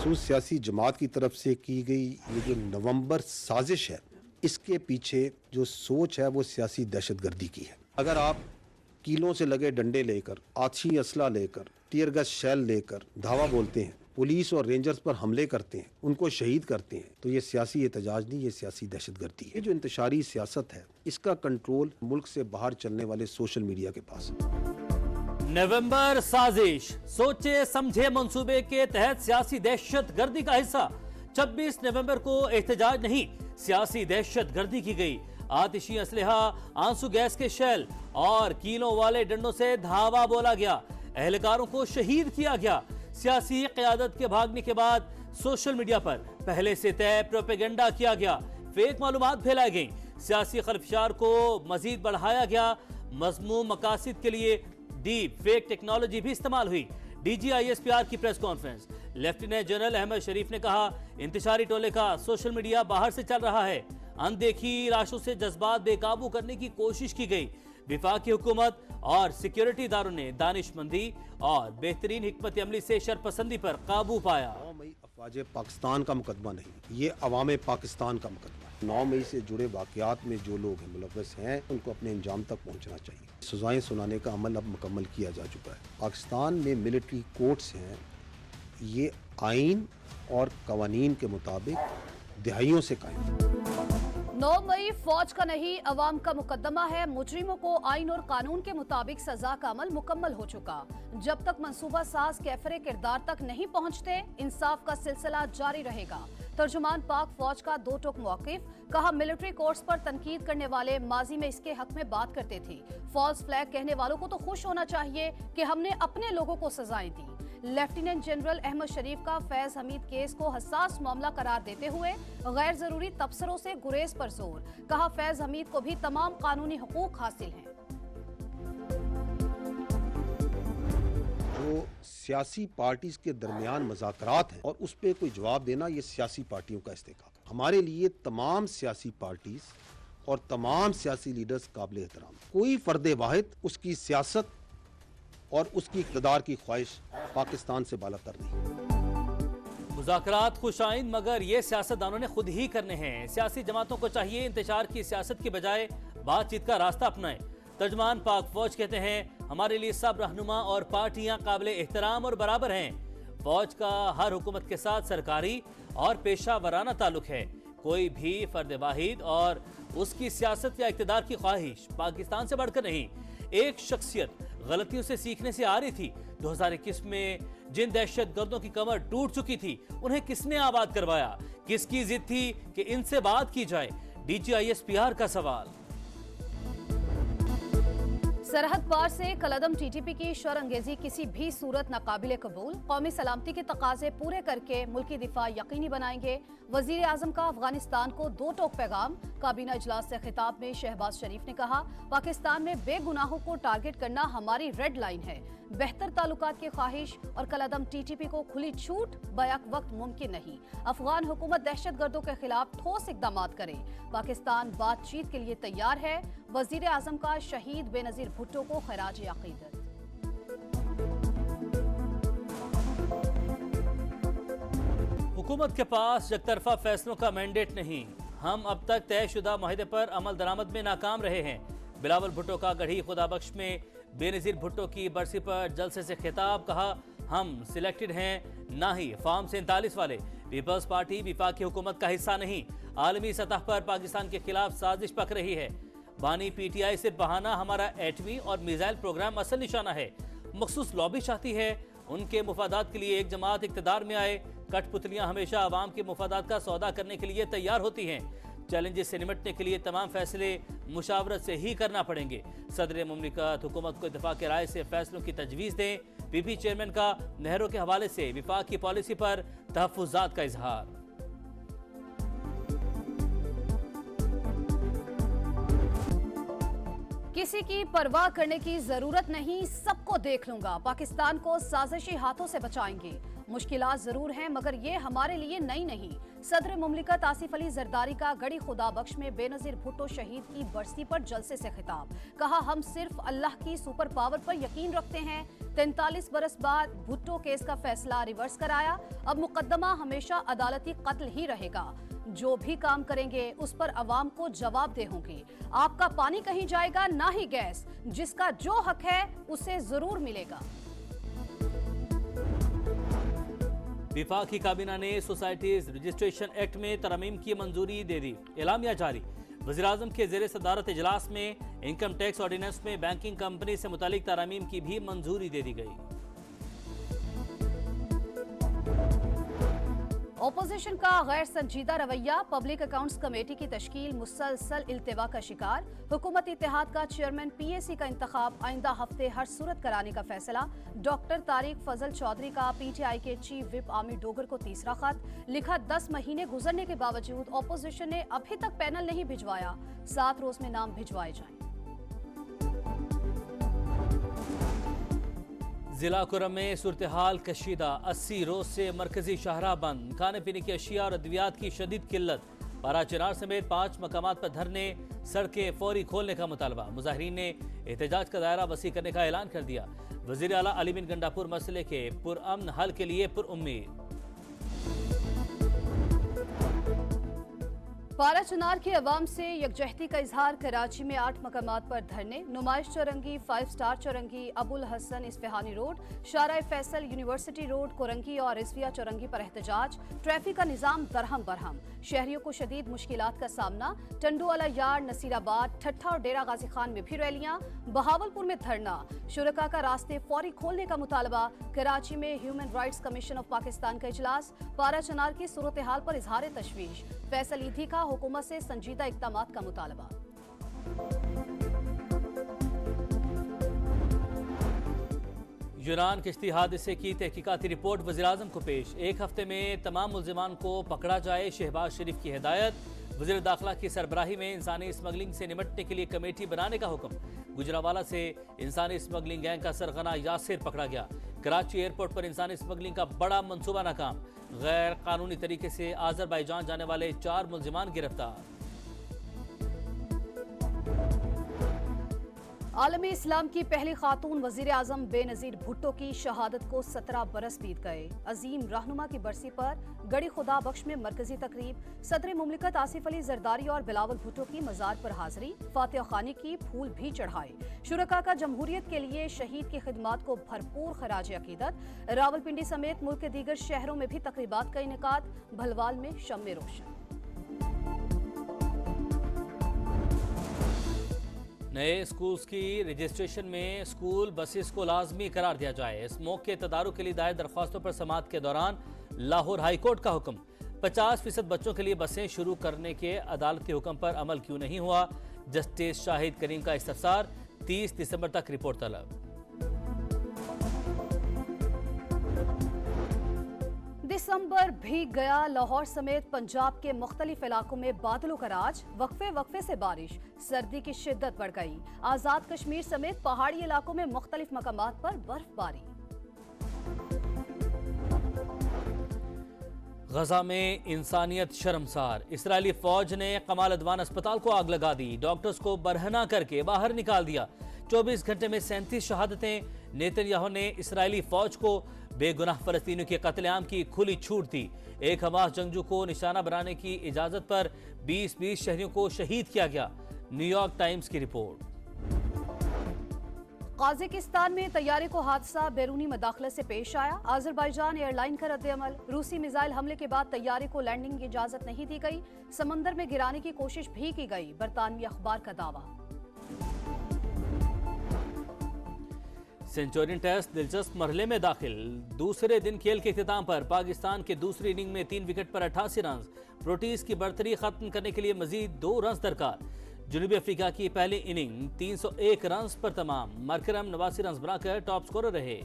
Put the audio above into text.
मखसूस सियासी जमात की तरफ से की गई ये जो नवंबर साजिश है, इसके पीछे जो सोच है वो सियासी दहशतगर्दी की है। अगर आप कीलों से लगे डंडे लेकर, आछी असला लेकर, टीयर गैस शेल लेकर धावा बोलते हैं, पुलिस और रेंजर्स पर हमले करते हैं, उनको शहीद करते हैं, तो ये सियासी एहतजाज नहीं, ये सियासी दहशतगर्दी है। ये जो इंतशारी सियासत है, इसका कंट्रोल मुल्क से बाहर चलने वाले सोशल मीडिया के पास है। नवंबर साजिश सोचे समझे मंसूबे के तहत सियासी दहशतगर्दी का हिस्सा। 26 नवंबर को एहतजाज नहीं, सियासी दहशतगर्दी की गई। आतिशी असलहा, आंसू गैस के शेल और कीलों वाले डंडों से धावा बोला गया। एहलकारों को शहीद किया गया। सियासी क़यादत के भागने के बाद सोशल मीडिया पर पहले से तय प्रोपेगेंडा किया गया, फेक मालूमात फैलाई गई, सियासी खलफशार को मजीद बढ़ाया गया। मज़मूम मकासद के लिए डीप फेक टेक्नोलॉजी भी इस्तेमाल हुई। DGISPR की press conference, lieutenant general Ahmed Sharif ने कहा, इंतशारी टोले का सोशल मीडिया बाहर से चल रहा है। अनदेखी लाशों से जज्बात बेकाबू करने की कोशिश की गई। विफाकी हुकूमत और सिक्योरिटी इदारों ने दानिशमंदी और बेहतरीन हिकमत अमली से शरपसंदी पर काबू पाया। 9 मई अफवाज पाकिस्तान का मुकदमा नहीं, ये अवाम पाकिस्तान का मुकदमा है। 9 मई से जुड़े वाकयात में जो लोग मुलव्वस हैं, उनको अपने अंजाम तक पहुंचना चाहिए। सजाएं सुनाने का अमल अब मुकम्मल किया जा चुका है। पाकिस्तान में मिलिट्री कोर्ट्स हैं, ये आइन और कवानीन के मुताबिक दिहाइयों से कायम। 9 मई फौज का नहीं, अवाम का मुकदमा है। मुजरिमों को आइन और कानून के मुताबिक सजा का अमल मुकम्मल हो चुका। जब तक मंसूबा साज कैफरे किरदार तक नहीं पहुंचते, इंसाफ का सिलसिला जारी रहेगा। तर्जुमान पाक फौज का दो टोक मौकिफ, कहा मिलिट्री कोर्ट्स पर तनकीद करने वाले माजी में इसके हक में बात करते थे। फॉल्स फ्लैग कहने वालों को तो खुश होना चाहिए कि हमने अपने लोगों को सजाएं दी। लेफ्टिनेंट जनरल अहमद शरीफ का फैज हमीद केस को हसास मामला करार देते हुए गैर जरूरी तबसरों से गुरेज पर जोर, कहा फैज हमीद को भी तमाम कानूनी हुकूक हासिल हैं। जो सियासी पार्टीज के दरमियान मज़ाकरात हैं और उस पर कोई जवाब देना, ये सियासी पार्टियों का इस्तेकाक है। हमारे लिए तमाम सियासी पार्टीज और तमाम सियासी लीडर्स काबिल एहतराम। कोई फर्द वाहिद उसकी सियासत और उसकी इक़्तिदार की ख्वाहिश पाकिस्तान से बालातर नहीं। मुज़ाकरात खुशाइन, मगर ये सियासतदानों ने खुद ही करने हैं। सियासी जमातों को चाहिए इंतशार की सियासत की बजाय बातचीत का रास्ता अपनाएं। तर्जमान पाक फौज कहते हैं, हमारे लिए सब रहनुमा और पार्टियां काबिल एहतराम और बराबर हैं। फौज का हर हुकूमत के साथ सरकारी और पेशा वराना ताल्लुक है। कोई भी फर्द वाहिद और उसकी सियासत या इक़्तिदार की ख्वाहिश पाकिस्तान से बढ़कर नहीं। एक शख्सियत गलतियों से सीखने से आ रही थी। 2021 में जिन दहशतगर्दों की कमर टूट चुकी थी, उन्हें किसने आबाद करवाया? किसकी जिद थी कि इनसे बात की जाए? DGISPR का सवाल। सरहद पार से कलदम TTP की शरअंगेजी किसी भी सूरत नाकाबिले कबूल। कौमी सलामती के तकाजे पूरे करके मुल्की दिफा यकीनी बनाएंगे। वजीर आजम का अफगानिस्तान को दो टोक पैगाम। काबीना इजलास से खिताब में शहबाज शरीफ ने कहा, पाकिस्तान में बेगुनाहों को टारगेट करना हमारी रेड लाइन है। बेहतर ताल्लुकात की ख्वाहिश और कलदम TTP को खुली छूट बैक वक्त मुमकिन नहीं। अफगान हुकूमत दहशतगर्दों के खिलाफ ठोस इकदाम करे। पाकिस्तान बातचीत के लिए तैयार है। वजीर आजम का शहीद बेनजीर भुट्टो को खराज अकीदत। हुकूमत के पास एकतरफा फैसलों का मैंडेट नहीं। हम अब तक तयशुदा माहिदे पर अमल दरामद में नाकाम रहे हैं। बिलावल भुट्टो का गढ़ी खुदाबख्श में बेनजीर भुट्टो की बरसी पर जलसे से खिताब, कहा हम सिलेक्टेड हैं, ना ही फॉर्म 47 वाले। पीपल्स पार्टी विफाकी हुकूमत का हिस्सा नहीं। आलमी सतह पर पाकिस्तान के खिलाफ साजिश पक रही है। बानी PTI से बहाना हमारा एटमी और मिसाइल प्रोग्राम असल निशाना है। मखसूस लॉबी चाहती है उनके मुफादात के लिए एक जमात इक़्तिदार में आए। कठपुतलियां हमेशा आवाम के मुफादात का सौदा करने के लिए तैयार होती हैं। चैलेंजेस से निपटने के लिए तमाम फैसले मुशावरत से ही करना पड़ेंगे। सदर मुमलिकत हुकूमत को इत्तेफाक के राय से फैसलों की तजवीज़ दें। PP चेयरमैन का नहरों के हवाले से विफाक की पॉलिसी पर तहफ़्फ़ुज़ात का इजहार। किसी की परवाह करने की जरूरत नहीं, सबको देख लूंगा। पाकिस्तान को साजिशी हाथों से बचाएंगे। मुश्किलात जरूर हैं मगर ये हमारे लिए नई नहीं। सदर मुमलिकत आसिफ अली जरदारी का गड़ी खुदा बख्श में बेनजीर भुट्टो शहीद की बरसी पर जलसे से खिताब। कहा, हम सिर्फ अल्लाह की सुपर पावर पर यकीन रखते हैं। 43 बरस बाद भुट्टो केस का फैसला रिवर्स कराया। अब मुकदमा हमेशा अदालती कत्ल ही रहेगा। जो भी काम करेंगे उस पर अवाम को जवाबदेह होंगे। आपका पानी कहीं जाएगा ना ही गैस। जिसका जो हक है उसे जरूर मिलेगा। विफाकी काबीना ने सोसाइटीज रजिस्ट्रेशन एक्ट में तरमीम की मंजूरी दे दी। एलामिया जारी। वज़ीर-ए-आज़म के ज़ेरे सदारत इजलास में इनकम टैक्स ऑर्डिनेंस में बैंकिंग कंपनी से मुतालिक तरमीम की भी मंजूरी दे दी गई। ऑपोजिशन का गैर संजीदा रवैया, पब्लिक अकाउंट्स कमेटी की तश्कील मुसलसल इल्तिवा का शिकार। हुकूमती इत्तेहाद का चेयरमैन पीएसी का इंतखाब आइंदा हफ्ते हर सूरत कराने का फैसला। डॉक्टर तारिक फजल चौधरी का पीटीआई के चीफ विप आमिर डोगर को तीसरा खत लिखा। 10 महीने गुजरने के बावजूद ऑपोजिशन ने अभी तक पैनल नहीं भिजवाया। 7 रोज में नाम भिजवाए जाएं। जिला कुरम में सूरत हाल कशीदा। 80 रोज से मरकजी शाहराह बंद। खाने पीने की अशिया और अद्वियात की शदीद किल्लत। पारा चिनार समेत 5 मकामात पर धरने, सड़कें फौरी खोलने का मुतालबा। मुजाहिरीन ने एहतजाज का दायरा वसी करने का ऐलान कर दिया। वजीर आला अली बिन गंडापुर मसले के पुरअमन हल के लिए पुरउम्मीद। पारा चिनार के अवाम से यकजहती का इजहार। कराची में 8 मकामात पर धरने, नुमाइश चौरंगी, 5 स्टार चौरंगी, अबुल हसन इस्फहानी रोड, शारा फैसल यूनिवर्सिटी रोड, कोरंगी और रिजविया चौरंगी पर एहतजाज। ट्रैफिक का निजाम दरहम बरहम। शहरियों को शदीद मुश्किलात का सामना। टंडूवाला यार्ड, नसीराबाद, ठट्ठा और डेरा गाजी खान में भी रैलियां। बहावलपुर में धरना। शुरका का रास्ते फौरी खोलने का मुतालबा। कराची में human rights commission of Pakistan का इजलास। पारा चिनार की सूरत हाल पर इजहार तशवीश। फैसल ईदी का हुकूमत से संजीदा इक़दामात का मुतालबा। यूनान किश्ती हादसे की तहकीकाती रिपोर्ट वज़ीर-ए-आज़म को पेश। 1 हफ्ते में तमाम मुल्ज़िमान को पकड़ा जाए, शहबाज शरीफ की हिदायत। वज़ीर दाखिला की सरबराही में इंसानी स्मगलिंग से निपटने के लिए कमेटी बनाने का हुक्म। गुजरावाला से इंसानी स्मगलिंग गैंग का सरगना यासिर पकड़ा गया। कराची एयरपोर्ट पर इंसानी स्मगलिंग का बड़ा मंसूबा नाकाम। गैर कानूनी तरीके से आज़रबाईजान जाने वाले 4 मुल्ज़िमान गिरफ्तार। आलमी इस्लाम की पहली खातून वजीर आजम बेनजीर भुट्टो की शहादत को 17 बरस बीत गए। अजीम रहनुमा की बरसी पर गड़ी खुदा बख्श में मरकजी तकरीब। सदर मुमलिकत आसिफ अली जरदारी और बिलावल भुट्टो की मजार पर हाजिरी। फातिहा खानी की फूल भी चढ़ाए। शुरका का जमहूरियत के लिए शहीद की खिदमात को भरपूर खराज अकीदत। रावलपिंडी समेत मुल्क के दीगर शहरों में भी तकरीबात का इनेकाद। भलवाल में शम्मे रोशन। नए स्कूल्स की रजिस्ट्रेशन में स्कूल बसेस को लाजमी करार दिया जाए। स्मोक के तदारुक के लिए दायर दरख्वास्तों पर समाअत के दौरान लाहौर हाई कोर्ट का हुक्म। 50% बच्चों के लिए बसें शुरू करने के अदालती हुक्म पर अमल क्यों नहीं हुआ। जस्टिस शाहिद करीम का इस्तफसार। 30 दिसंबर तक रिपोर्ट तलब। दिसंबर भीग गया। लाहौर समेत पंजाब के मुख्तलिफ इलाकों में बादलों का राज। वक्फे वक्फे से बारिश। सर्दी की शिद्दत बढ़ गई। आजाद कश्मीर समेत पहाड़ी इलाकों में मुख्तलिफ मकामात पर बर्फबारी। गजा में इंसानियत शर्मसार। इसराइली फौज ने कमाल अदवान अस्पताल को आग लगा दी। डॉक्टर्स को बरहना करके बाहर निकाल दिया। 24 घंटे में 37 शहादतें। नेतन्याहू ने इसराइली फौज को बेगुनाह फलस्तीनियों के कत्लेआम की खुली छूट दी। एक हमास जंगजू को निशाना बनाने की इजाजत पर 20 शहरियों को शहीद किया गया। न्यूयॉर्क टाइम्स की रिपोर्ट। काज़ाकिस्तान में तैयारे को हादसा बैरूनी मदाखलत से पेश आया। अजरबैजान एयरलाइन का रद्द-ए-अमल। रूसी मिसाइल हमले के बाद तैयारे को लैंडिंग की इजाजत नहीं दी गई। समंदर में गिराने की कोशिश भी की गई। बरतानवी अखबार का दावा। सेंचुरियन टेस्ट दिलचस्प मरहले में दाखिल। दूसरे दिन खेल के इख्तिताम पर पाकिस्तान के दूसरी इनिंग में 3 विकेट पर 88 रन। प्रोटीज की बढ़तरी खत्म करने के लिए मजीद 2 रन दरकार। जनूबी अफ्रीका की पहली इनिंग 301 रन पर तमाम। मरकरम 89 रन बनाकर टॉप स्कोरर रहे।